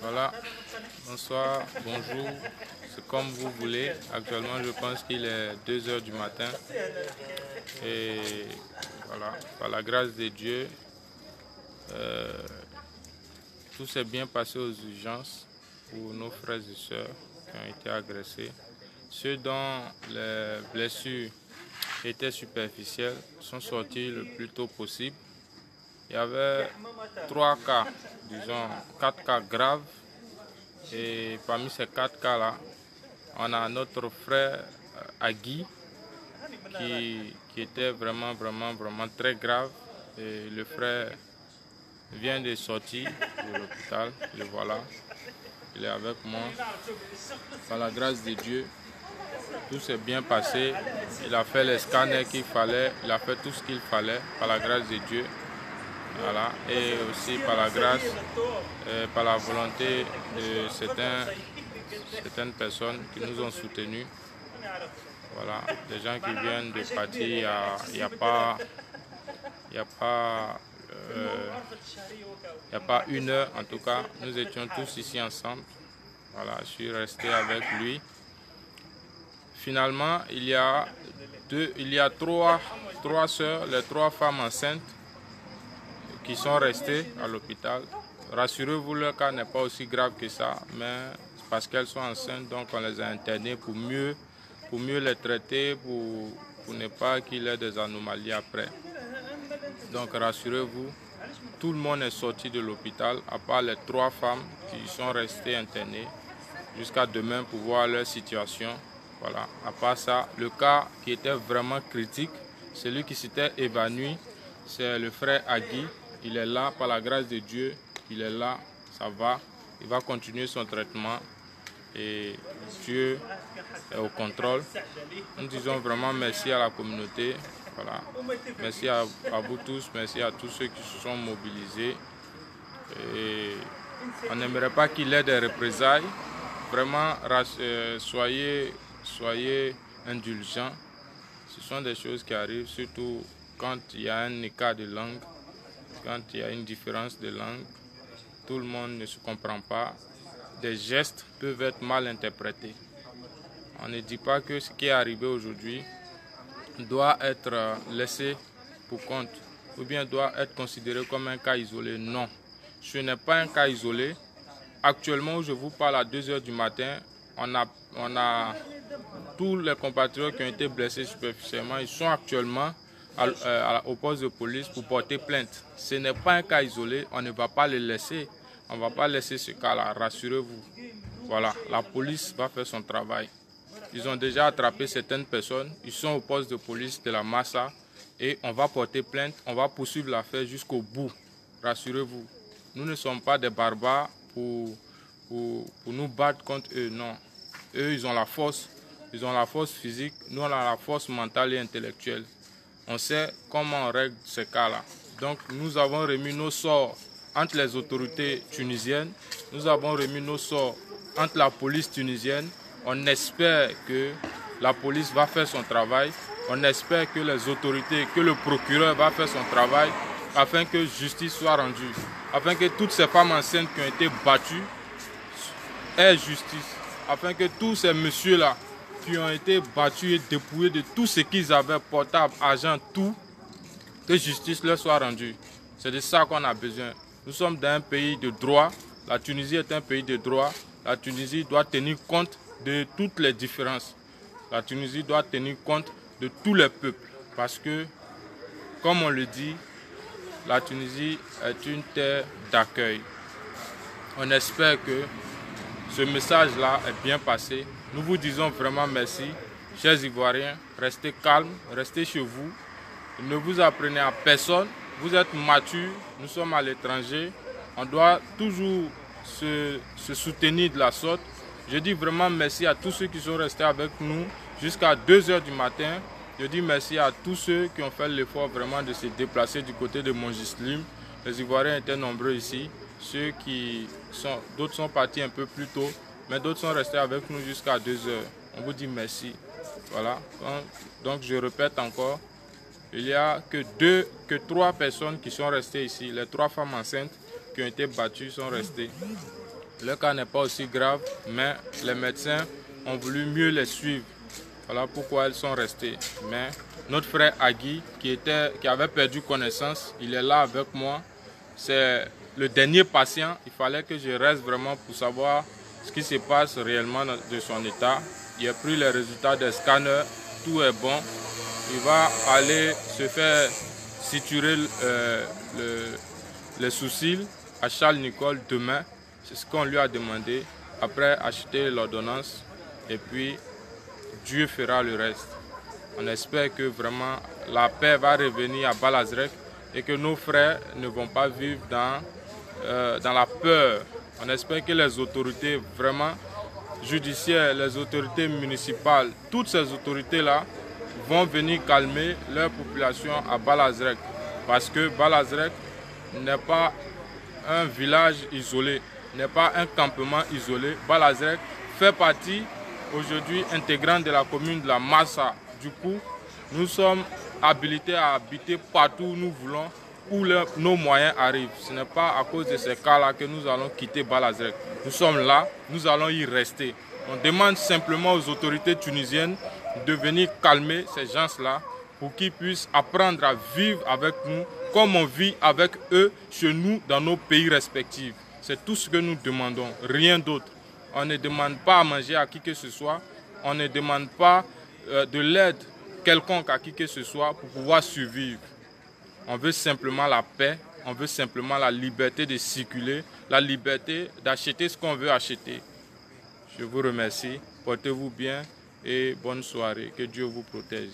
Voilà, bonsoir, bonjour, c'est comme vous voulez. Actuellement, je pense qu'il est 2 h du matin. Et voilà, par la grâce de Dieu, tout s'est bien passé aux urgences pour nos frères et sœurs qui ont été agressés. Ceux dont les blessures étaient superficielles sont sortis le plus tôt possible. Il y avait 3 cas, disons 4 cas graves. Et parmi ces 4 cas-là, on a notre frère Agui qui était vraiment très grave. Et le frère vient de sortir de l'hôpital, le voilà, il est avec moi. Par la grâce de Dieu, tout s'est bien passé. Il a fait les scanners qu'il fallait, il a fait tout ce qu'il fallait par la grâce de Dieu. Voilà. Et aussi par la grâce, par la volonté de certaines personnes qui nous ont soutenus. Voilà, des gens qui viennent de partir, il n'y a pas 1 heure en tout cas, nous étions tous ici ensemble. Voilà, je suis resté avec lui. Finalement, il y a 3 sœurs, les 3 femmes enceintes qui sont restées à l'hôpital. Rassurez-vous, leur cas n'est pas aussi grave que ça, mais parce qu'elles sont enceintes, donc on les a internées pour mieux les traiter, pour ne pas qu'il y ait des anomalies après. Donc rassurez-vous, tout le monde est sorti de l'hôpital, à part les 3 femmes qui sont restées internées jusqu'à demain pour voir leur situation. Voilà. À part ça, le cas qui était vraiment critique, celui qui s'était évanoui, c'est le frère Agui. Il est là, par la grâce de Dieu, il est là, ça va. Il va continuer son traitement et Dieu est au contrôle. Nous disons vraiment merci à la communauté. Voilà. Merci à vous tous, merci à tous ceux qui se sont mobilisés. Et on n'aimerait pas qu'il y ait des représailles. Vraiment, soyez indulgents. Ce sont des choses qui arrivent, surtout quand il y a un écart de langue, quand il y a une différence de langue. Tout le monde ne se comprend pas. Des gestes peuvent être mal interprétés. On ne dit pas que ce qui est arrivé aujourd'hui doit être laissé pour compte ou bien doit être considéré comme un cas isolé. Non, ce n'est pas un cas isolé. Actuellement où je vous parle à 2 h du matin, on a tous les compatriotes qui ont été blessés superficiellement, ils sont actuellement au poste de police pour porter plainte. Ce n'est pas un cas isolé, on ne va pas le laisser. On ne va pas laisser ce cas-là, rassurez-vous. Voilà, la police va faire son travail. Ils ont déjà attrapé certaines personnes, ils sont au poste de police de la Massa et on va porter plainte, on va poursuivre l'affaire jusqu'au bout. Rassurez-vous, nous ne sommes pas des barbares pour nous battre contre eux, non. Eux, ils ont la force physique, nous on a la force mentale et intellectuelle. On sait comment on règle ces cas-là. Donc nous avons remis nos sorts entre les autorités tunisiennes, nous avons remis nos sorts entre la police tunisienne. On espère que la police va faire son travail, on espère que les autorités, que le procureur va faire son travail afin que justice soit rendue, afin que toutes ces femmes enceintes qui ont été battues aient justice, afin que tous ces messieurs-là qui ont été battus et dépouillés de tout ce qu'ils avaient, portable, argent, tout, que justice leur soit rendue. C'est de ça qu'on a besoin. Nous sommes dans un pays de droit. La Tunisie est un pays de droit. La Tunisie doit tenir compte de toutes les différences. La Tunisie doit tenir compte de tous les peuples. Parce que, comme on le dit, la Tunisie est une terre d'accueil. On espère que ce message-là est bien passé. Nous vous disons vraiment merci. Chers Ivoiriens, restez calmes, restez chez vous. Ne vous apprenez à personne. Vous êtes matures, nous sommes à l'étranger. On doit toujours se soutenir de la sorte. Je dis vraiment merci à tous ceux qui sont restés avec nous jusqu'à 2 h du matin. Je dis merci à tous ceux qui ont fait l'effort vraiment de se déplacer du côté de Mongislim. Les Ivoiriens étaient nombreux ici. D'autres sont partis un peu plus tôt, mais d'autres sont restés avec nous jusqu'à 2 h. On vous dit merci. Voilà. Donc je répète encore. Il n'y a que 3 personnes qui sont restées ici. Les 3 femmes enceintes qui ont été battues sont restées. Le cas n'est pas aussi grave, mais les médecins ont voulu mieux les suivre. Voilà pourquoi elles sont restées. Mais notre frère Agui, qui avait perdu connaissance, il est là avec moi. C'est le dernier patient. Il fallait que je reste vraiment pour savoir ce qui se passe réellement de son état. Il a pris les résultats des scanners. Tout est bon. Il va aller se faire suturer les sourcils à Charles Nicolle demain. C'est ce qu'on lui a demandé. Après, acheter l'ordonnance. Et puis, Dieu fera le reste. On espère que vraiment la paix va revenir à Balazrec et que nos frères ne vont pas vivre dans la peur. On espère que les autorités vraiment judiciaires, les autorités municipales, toutes ces autorités-là vont venir calmer leur population à Balazrec. Parce que Balazrec n'est pas un village isolé, n'est pas un campement isolé. Balazrec fait partie aujourd'hui intégrante de la commune de la Massa. Du coup, nous sommes habilités à habiter partout où nous voulons, où nos moyens arrivent. Ce n'est pas à cause de ces cas-là que nous allons quitter Balazrec. Nous sommes là, nous allons y rester. On demande simplement aux autorités tunisiennes de venir calmer ces gens-là pour qu'ils puissent apprendre à vivre avec nous comme on vit avec eux chez nous dans nos pays respectifs. C'est tout ce que nous demandons, rien d'autre. On ne demande pas à manger à qui que ce soit, on ne demande pas de l'aide quelconque à qui que ce soit pour pouvoir survivre. On veut simplement la paix, on veut simplement la liberté de circuler, la liberté d'acheter ce qu'on veut acheter. Je vous remercie, portez-vous bien et bonne soirée, que Dieu vous protège.